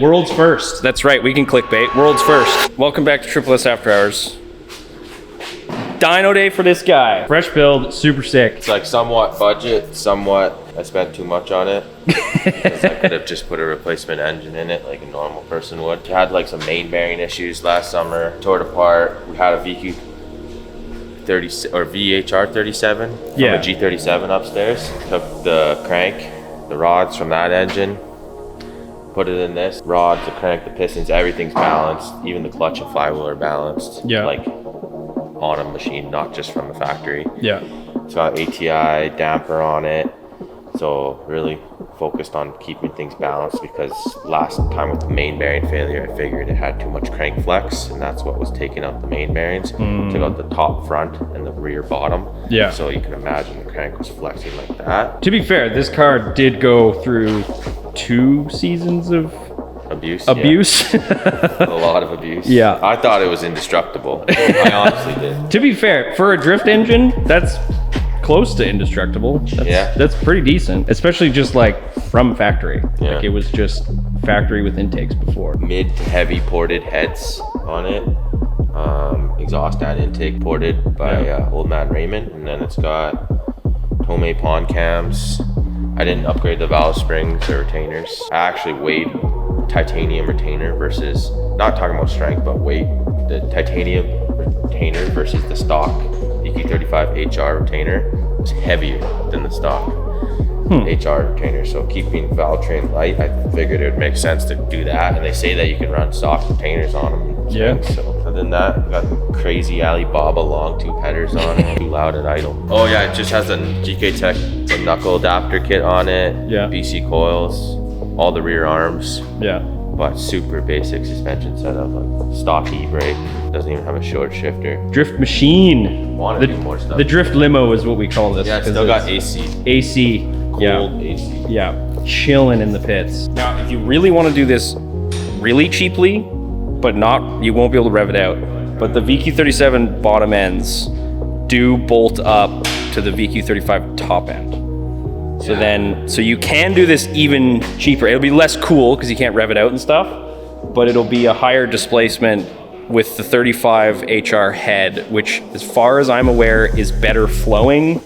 World's first. That's right, we can clickbait. World's first. Welcome back to SSS After Hours. Dyno day for this guy. Fresh build, super sick. It's like somewhat budget, somewhat I spent too much on it. Because I could have just put a replacement engine in it like a normal person would. We had like some main bearing issues last summer, tore it apart. We had a VQ30 or VHR 37 from a G35 upstairs. Took the crank, the rods from that engine, put it in this. Rods, the crank, the pistons, everything's balanced. Even the clutch and flywheel are balanced. Yeah. Like on a machine, not just from the factory. Yeah. It's got ATI damper on it. So really focused on keeping things balanced, because last time with the main bearing failure, I figured it had too much crank flex, and that's what was taking out the main bearings. Took out the top front and the rear bottom. Yeah. So you can imagine the crank was flexing like that. To be fair, this car did go through 2 seasons of Abuse. Yeah. A lot of abuse. Yeah. I thought it was indestructible. I honestly did. To be fair, for a drift engine, that's close to indestructible. That's pretty decent, especially just like from factory. Yeah. Like it was just factory with intakes before. Mid to heavy ported heads on it. Exhaust and intake ported by old man Raymond, and then it's got Tomei pond cams. I didn't upgrade the valve springs or retainers. I actually weighed titanium retainer versus, not talking about strength, but weight. The titanium retainer versus the stock VQ35HR retainer was heavier than the stock HR retainer. So keeping valve train light, I figured it would make sense to do that. And they say that you can run stock retainers on them. Yeah. So other than that, we got crazy Alibaba long tube headers on it, too loud at idle. Oh yeah, it just has a GK Tech knuckle adapter kit on it. Yeah. BC coils, all the rear arms. Yeah. But super basic suspension setup, like stock e-brake. Doesn't even have a short shifter. Drift machine. Want to do more stuff. The drift limo is what we call this. Yeah, it's still got AC. AC. Cold AC. Yeah. Chilling in the pits. Now, if you really want to do this really cheaply, but you won't be able to rev it out. But the VQ37 bottom ends do bolt up to the VQ35 top end. So you can do this even cheaper. It'll be less cool because you can't rev it out and stuff, but it'll be a higher displacement with the 35HR head, which as far as I'm aware is better flowing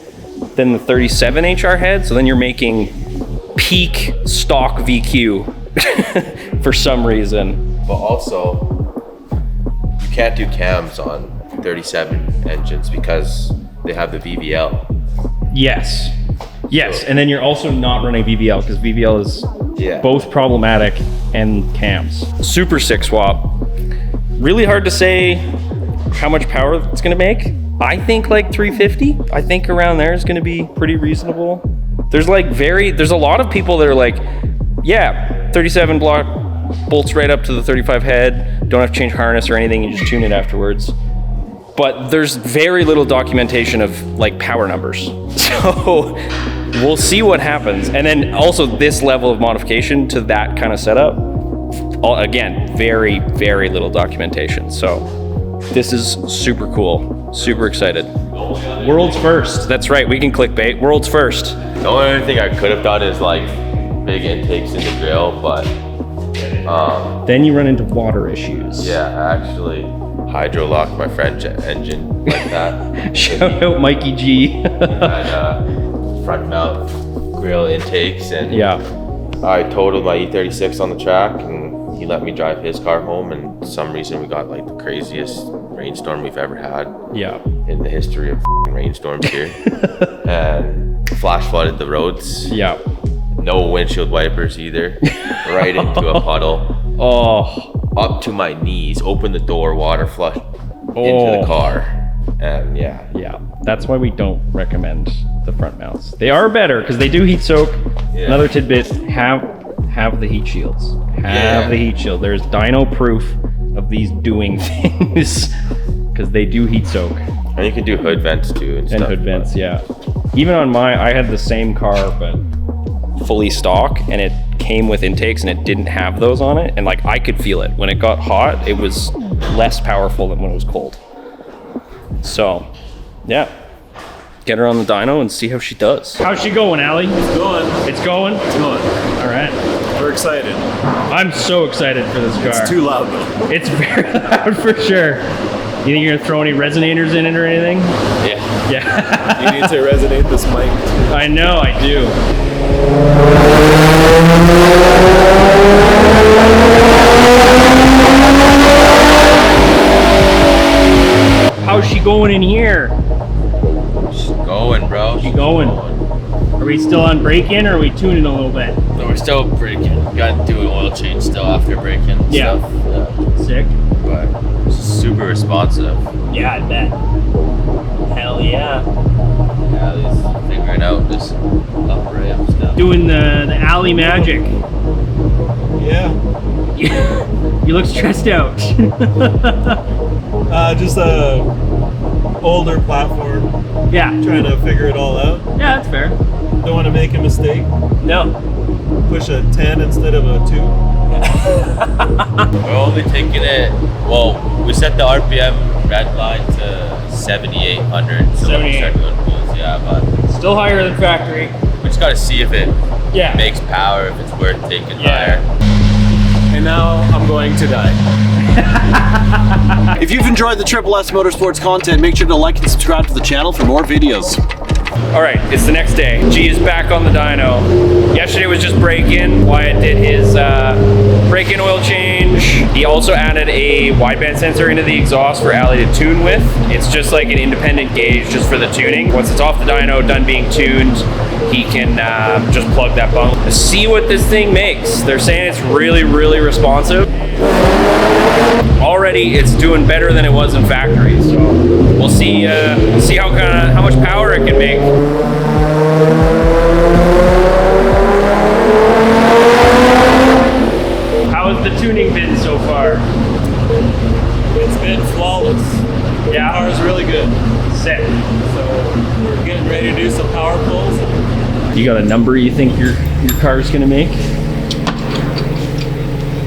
than the 37HR head. So then you're making peak stock VQ for some reason. But also, you can't do cams on 37 engines because they have the VVL. Yes, and then you're also not running VVL because VVL is both problematic and cams. Super sick swap. Really hard to say how much power it's gonna make. I think like 350. I think around there is gonna be pretty reasonable. There's a lot of people that are like, yeah, 37 block bolts right up to the 35 head. Don't have to change harness or anything. You just tune it afterwards. But there's very little documentation of like power numbers. So we'll see what happens. And then also this level of modification to that kind of setup, again, very, very little documentation. So this is super cool. Super excited. World's first. That's right, we can clickbait. World's first. The only other thing I could have done is like big intakes in the grill, but then you run into water issues. yeah, I actually hydro locked my French engine like that. Shout out Mikey G. Had front mount grill intakes, and I totaled my E36 on the track, and he let me drive his car home, and for some reason we got like the craziest rainstorm we've ever had in the history of rainstorms here. And flash flooded the roads. No windshield wipers either. Right into a puddle. Up to my knees, opened the door, water flushed into the car. And that's why we don't recommend the front mounts. They are better because they do heat soak. Another tidbit, have the heat shields. Have the heat shield. There's dyno proof of these doing things because they do heat soak. And you can do hood vents too. And hood vents, Even on I had the same car, but fully stock, and it came with intakes and it didn't have those on it. And like I could feel it. When it got hot, it was less powerful than when it was cold. So, get her on the dyno and see how she does. How's she going, Allie? It's going. It's going? It's going. All right. We're excited. I'm so excited for this car. It's too loud though. It's very loud for sure. You think you're gonna throw any resonators in it or anything? Yeah. Yeah. You need to resonate this mic. I know, I do. How's she going in here? She's going, bro. She going. Are we still on break-in or are we tuning a little bit? No, we're still breaking. Got to do an oil change still after breaking. Yeah. Stuff. Yeah. Sick. But she's super responsive. Yeah, I bet. Hell yeah. Allie's figuring out this up ramp stuff. Doing the alley magic. Yeah. You look stressed out. Just a older platform. Yeah. Trying to figure it all out. Yeah, that's fair. Don't want to make a mistake. No. Push a 10 instead of a 2. We're only taking it, well, we set the RPM red line to 7,800. So 78. we'll start doing pulls, yeah, but Still higher than factory. we just gotta see if it Yeah. makes power, if it's worth taking Yeah. higher. And now I'm going to die. If you've enjoyed the SSS Motorsports content, make sure to like and subscribe to the channel for more videos. All right, it's the next day. G is back on the dyno. Yesterday was just break-in. Wyatt did his break-in oil change. He also added a wideband sensor into the exhaust for Allie to tune with. It's just like an independent gauge just for the tuning. Once it's off the dyno, done being tuned, he can just plug that bung. See what this thing makes. They're saying it's really, really responsive. Already, it's doing better than it was in factory. So we'll see how much power it can make. How has the tuning been so far? It's been flawless. The Yeah, car's really good. sick. So we're getting ready to do some power pulls. You got a number you think your car's gonna make?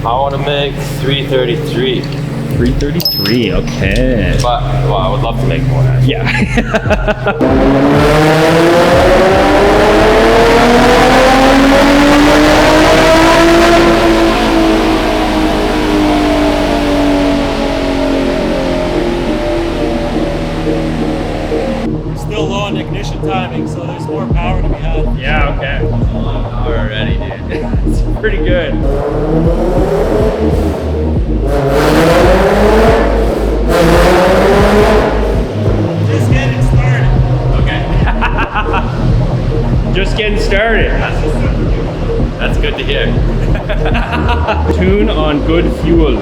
I wanna make 333, 333. Okay. but well, I would love to make more. Yeah. Still low on ignition timing, so there's more power to be had. Yeah. Okay. Already, dude. It's pretty good. Just getting started. Okay. Just getting started. That's good to hear. Tune on good fuel.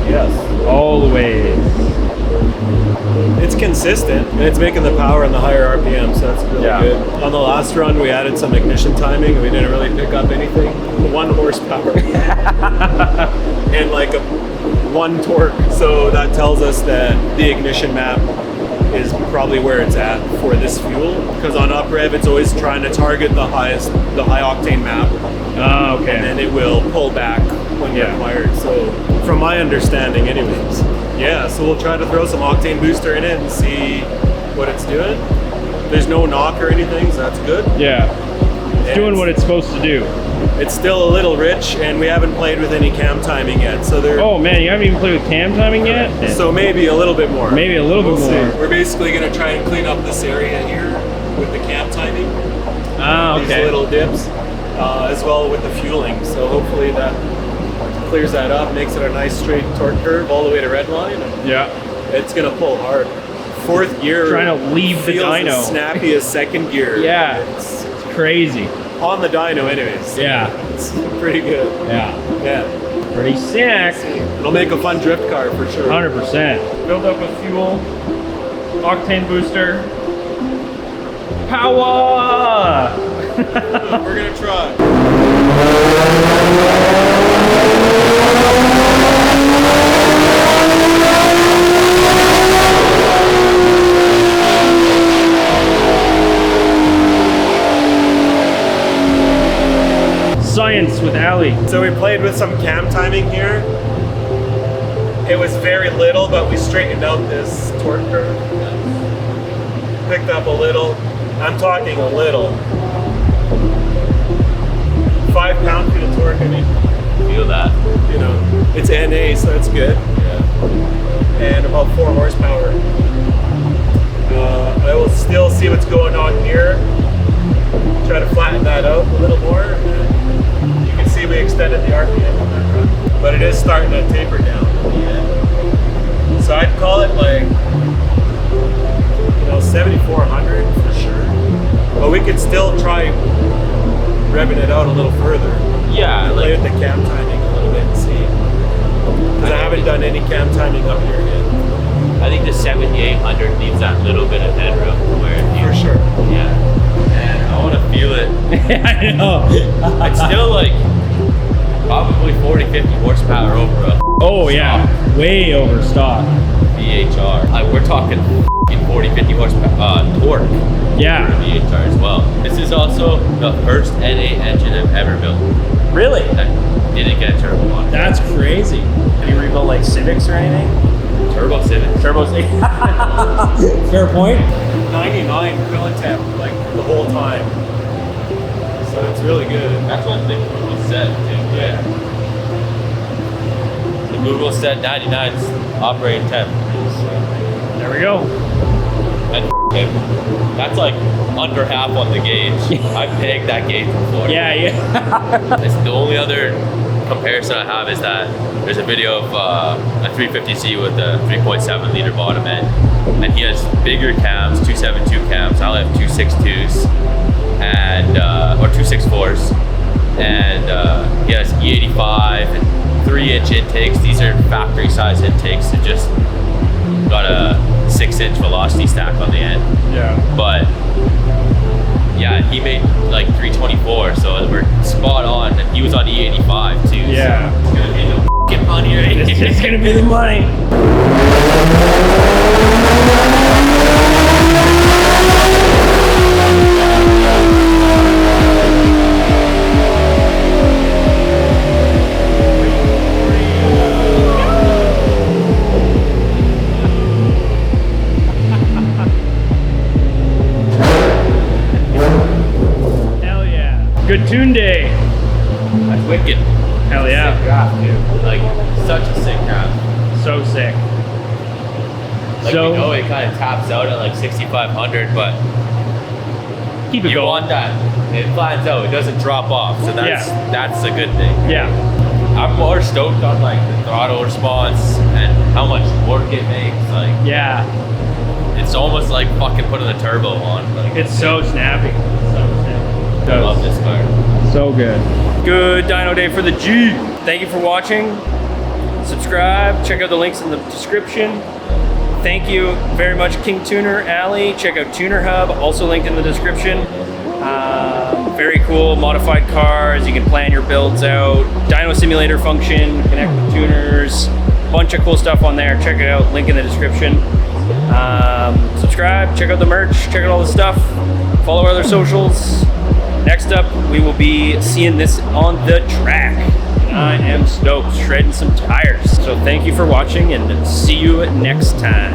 Yes. Always. It's consistent, and it's making the power in the higher RPM, so that's really Yeah. good. On the last run, we added some ignition timing, and we didn't really pick up anything. 1 horsepower. And like a 1 torque. So that tells us that the ignition map is probably where it's at for this fuel. Because on UpRev, it's always trying to target the high octane map, Oh, and okay. then it will pull back when Yeah. required. So from my understanding anyways. Yeah, so we'll try to throw some octane booster in it and see what it's doing. There's no knock or anything, so that's good. Yeah. It's doing what it's supposed to do. It's still a little rich, and we haven't played with any cam timing yet, so there. Oh man, you haven't even played with cam timing yet? So maybe a little bit more. Maybe a little bit We'll more. see. We're basically gonna try and clean up this area here with the cam timing. Ah, These okay. little dips, as well with the fueling. So hopefully that clears that up, makes it a nice straight torque curve all the way to redline. Yeah. It's gonna pull hard. 4th gear. Trying to leave the feels dyno. as snappy as 2nd gear. Yeah. It's Crazy. on the dyno anyways. Yeah. It's pretty good. Yeah. Yeah. Pretty sick. It'll make a fun drift car for sure. 100%. Filled up with fuel, octane booster, power! We're gonna try. Science with Allie. So we played with some cam timing here. It was very little, but we straightened out this torque curve. Picked up a little. I'm talking a little. 5 pound-feet of torque, I mean. Feel that. You know, it's NA, so that's good. Yeah. And about 4 horsepower. I will still see what's going on here. Try to flatten that out a little more. And you can see we extended the RPM on that run, but it is starting to taper down. Yeah. So I'd call it like, you know, 7,400 for sure. But we could still try revving it out a little further. Yeah, Play like with the cam timing a little bit and see. Because I haven't done any cam timing up here yet. I think the 7,800 needs that little bit of headroom where you, For sure. yeah. And I want to feel it. I know. It's still like probably 40, 50 horsepower over a Oh yeah, way over stock. VHR. Like we're talking 40, 50 horsepower torque. Yeah. VHR as well. This is also the first NA engine I've ever built Really? that didn't get a turbo on. That's crazy. Have you rebuilt like Civics or anything? Turbo Civic. Turbos. Fair point. 99 fill temp like the whole time. So it's really good. That's what the Google said too. Yeah. The Google said 99's operating temp. There we go. And that's like under half on the gauge. I've pegged that gauge before. Yeah, yeah. It's the only other comparison I have is that there's a video of a 350Z with a 3.7 liter bottom end, and he has bigger cams, 272 cams. I'll have 262s and or 264s, and he has E85 and 3-inch intakes. These are factory size intakes. It just got a 6-inch velocity stack on the end. Yeah. But yeah, he made like 324, so we're spot on. And he was on E85 too. Yeah. So it's gonna be the f***ing money right It's here. just gonna be the money. Hell yeah. Good tune day. That's wicked. Hell Sick yeah. graph, dude. Like such a sick graph. So sick. Like So- we know it kind of taps out at like 6,500, but Keep it you going. want that. It flattens out. It doesn't drop off. So that's a good thing. Yeah. I'm more stoked on like the throttle response and how much torque it makes. Like Yeah. it's almost like fucking putting a turbo on. Like It's so snappy. I love this car. So good. Good dyno day for the G. Thank you for watching. Subscribe. Check out the links in the description. Thank you very much, King Tuner Alley. Check out Tuner Hub, also linked in the description. Very cool modified cars. You can plan your builds out. Dyno simulator function, connect with tuners. Bunch of cool stuff on there. Check it out. Link in the description. Subscribe. Check out the merch. Check out all the stuff. Follow our other socials. Next up, we will be seeing this on the track. I am stoked, shredding some tires. So thank you for watching and see you next time.